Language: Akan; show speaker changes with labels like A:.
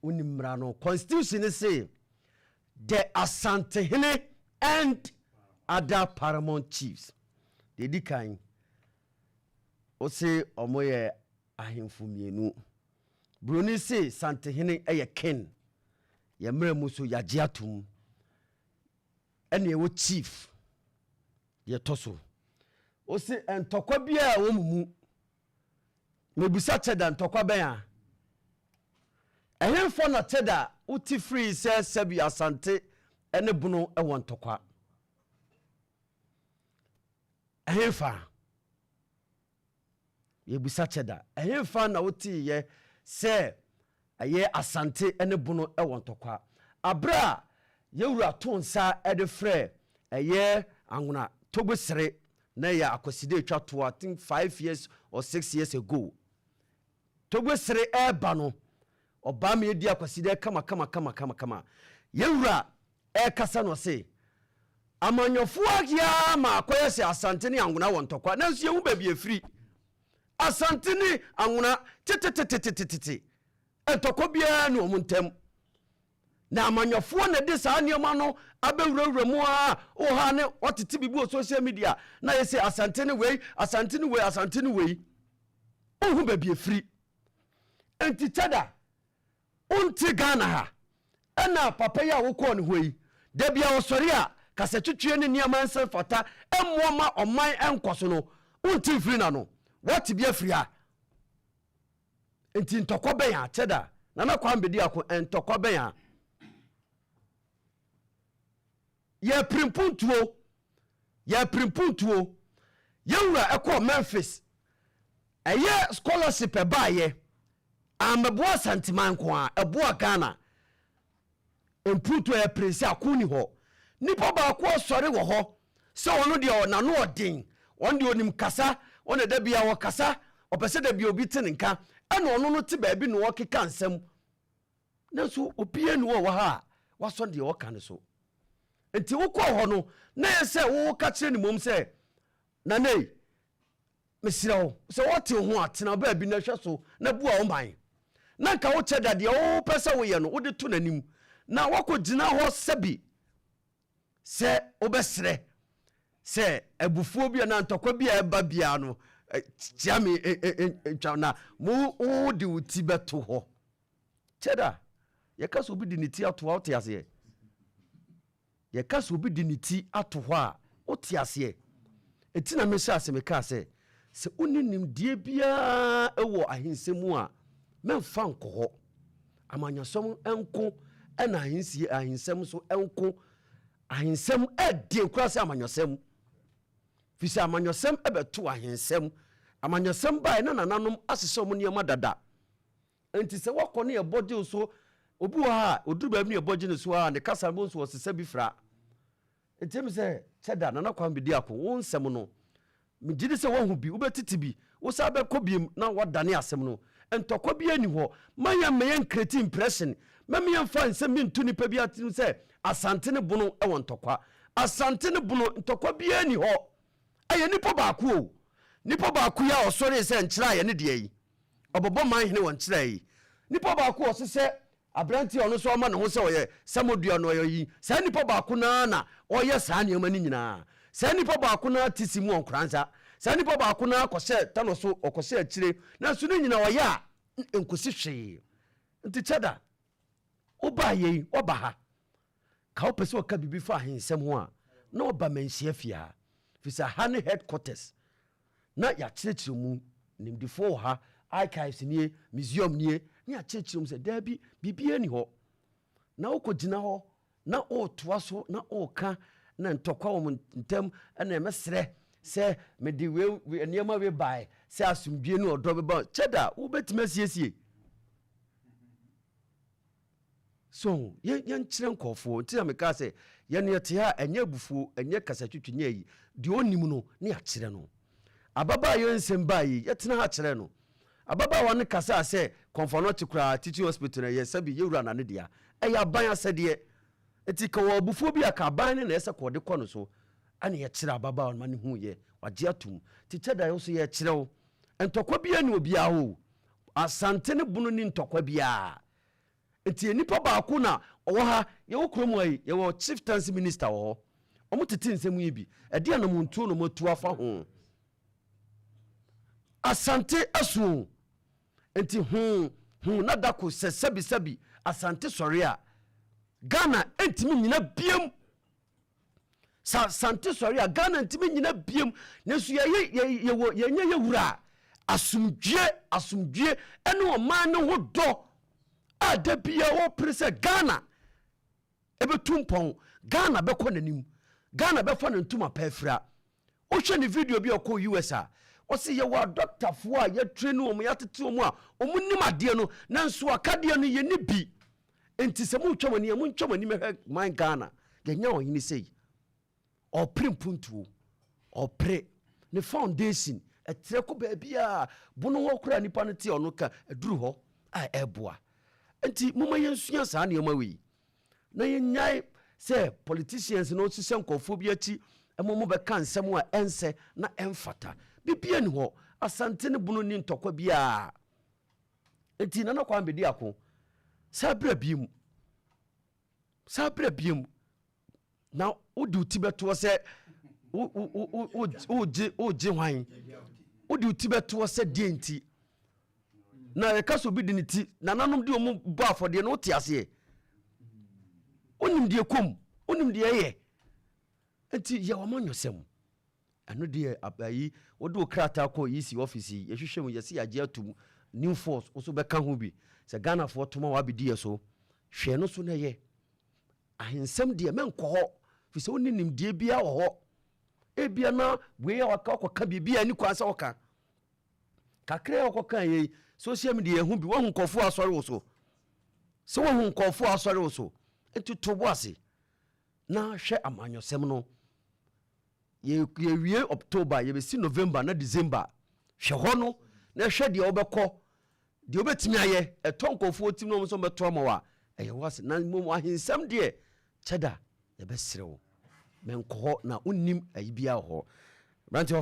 A: unimra no constitution say the Asante and other paramount chiefs they di kan o say omoye ahemfo mienu Bruni say Santehene eye king ye mra mu so yagye atum ene wo chief ye toso o say entokwa bia wo mumu mebusa Cheddar ntokwa ben a ehemfo na Cheddar uti free say sebi Asante ene bunu e won ntokwa ehemfa ye busa Cheddar ehemfa na uti ye say aye Asante ene bunu e won ntokwa abra yewura tonsa e de frɛ aye anguna togbesere na ya akwaside twa to I think 5 years or 6 years ago togbesere e ba no oba me di akwaside kama yewura e kasa no se amanyofo agia ma akoye se Asante ne anguna won ntokwa nanso yewu ba bi efiri Asante ne anguna tete entokwa bia no omuntem na amanyofo na de saa niema no abewurawura mu a o ha ne otete bibu social media na yese Asante ne wei ohu ba bi efiri enti Cheddar unti Ghana ha ena papa ya wo ko ne hoi da bia osori a kasa twetwe ne niema nse fata emoma oman enkoso no unti free na no what bia free a enti ntokwa ben ya Cheddar na Kwame Bediako entokwa ben ya ye primpuntuo yewura ekọ Memphis eye scholarship e ba ye ameboa santiman ko a eboa Ghana empuntu e prince akuni ho nipa ba ko sori wo ho se onu de na no odin on de onim kasa on da bia wo kasa opese da bia obi tinka ena onu no ti ba bi no okeka nsem nanso opie no wo ha waso de wo kan so enti wokọ ho no na yese wo ka kire ni mom se na nei mesirawo se wote ho atena ba bi na hwe so na bua wo man na ka wo Cheddar de wo pese wo ye no wo de to nanim na wako gina ho sebi se obesre se ebufuo bia na ntokwa bia eba bia no tiami na mu de uti beto ho Cheddar ye ka so bi di niti ato wo te ase ye kasa obi di niti ato ho a wote ase etina me sha ase me ka se uninim die bia ewo ahensemu a memfa nkoho amanyasom enko ena ahensem so enko ahensem edi kura se amanyosem fisi amanyosem ebeto ahensem amanyosem bai na nananom asese omo niam dada enti se wakọ ne ye body so obi wa oduru ba mi ye body ne so a ne kasa bo so osese bi fra etem se Cheddar na Kwame Bediako wo nsem no migidi se wo hu bi wo betiti bi wo sa be kọ biem na wadane asem no entokwa bi ani ho manya meyen create impression memian fa nsem mi ntu nipa bi atinu se Asante ne bono e won tokwa Asante ne bono ntokwa bi ani ho aye nipa ba ku ya osori se nkyira ye ne de yi obobo man hene won kyira yi nipa ba ku osese abranti ono so ma ne ho se oye samodua no yi sa nipa ba ku na oye sa niam ni nyina sa nipa ba ku na tisimu onkranza sa nipa ba ku na akose tano so okose akire na so ni nyina oye a enkosi hwe nti Cheddar oba ye oba ha ka opese oka bibi fa ahensem ho a na oba manhia fia fisa ha ne headquarters na ya kyerɛkyerɛ mu nimdifo ha archives nie museum nie ni a kyerɛkyerɛ mu se da bi bibia ni ho na wokɔgyina ho na otoa so na oka na ntokwa wo ntem na emesere se me di we niema we bai se asumdue ni odo beba Cheddar wo betima siesie so ye nkyerɛ nkɔfo ntia me ka se ye ne te ha anya bufuo anya kasa twetwenya yi de onim no ne ya kyerɛ no ababa yo nsem bai ye tena ha kyerɛ no ababa won kasa se konfono tikura teaching hospital na ye sabi yewura na ne dia eya ban asede eti ka wo bufuo bi aka ban ne na ese kode kɔ no so ane ye kyerɛ ababa won mane hu ye wagye atum ti Cheddar yo so ye kyerɛ wo entokwa bia ne obi a ho Asante ne bunu ni ntokwa bia nti nipa baako na owo ha ye wo kromo ayi ye wo chieftaincy minister wo omo tete nsem yi bi ede na muntu no motu afa ho asante asu nti na dako sebi asante sori a Ghana entimi nyina biem sante sori a Ghana entimi nyina biem nesu ye nye wura asumdwe ene o man ne ho do ada bia wo prese Ghana ebetumpon Ghana beko nanim Ghana befa ne ntuma pafra o hwe ne video bi okọ US a o se ye wa doctor fo a ye train o mo ya tete o mo a o mo nim ade no nanso akade no ye ni bi enti se mo twamani mo ntwamani me man Ghana ye nya o hini sei o primpuntu o pre ne foundation etre ko ba bia bono ho kura nipa no te ono ka aduru ho a eboa enti moma yensua saa ne ma wi na yenyai se politicians no sise nkofo bi achi emomo be kan nsem a ense na emfata bibia ni ho asante ne bono ni ntokwa bia enti na Kwame Bediako sabra biem na odi utibeto se oje hwan odi utibeto se dienti na ekaso bi diniti na nanom di omo bo afode no ti ase onim die kom onim die ye enti ye wo monyosem eno de abayi wodo krata ko yisi office ye hwehwem ye se yaje atum new force oso beka ho bi se Ghana fo toma wa bidi so hwe no so na ye ahensem de menko ho fi se onim die bia wo ho ebia na we ya waka bibia ni kwansa woka kakre okoka ye social media hu bi wo nkofo asori wo so se wo nkofo asori wo so enti to boase na hwe amanyosem no ye wie October ye be si November na December hwe ho no na hwe de obekọ de obetimi aye etonkofo tim no so beto amawa eye wase na mo ahensem de Cheddar ye be serewo menko na unnim ayibia ho branti ofa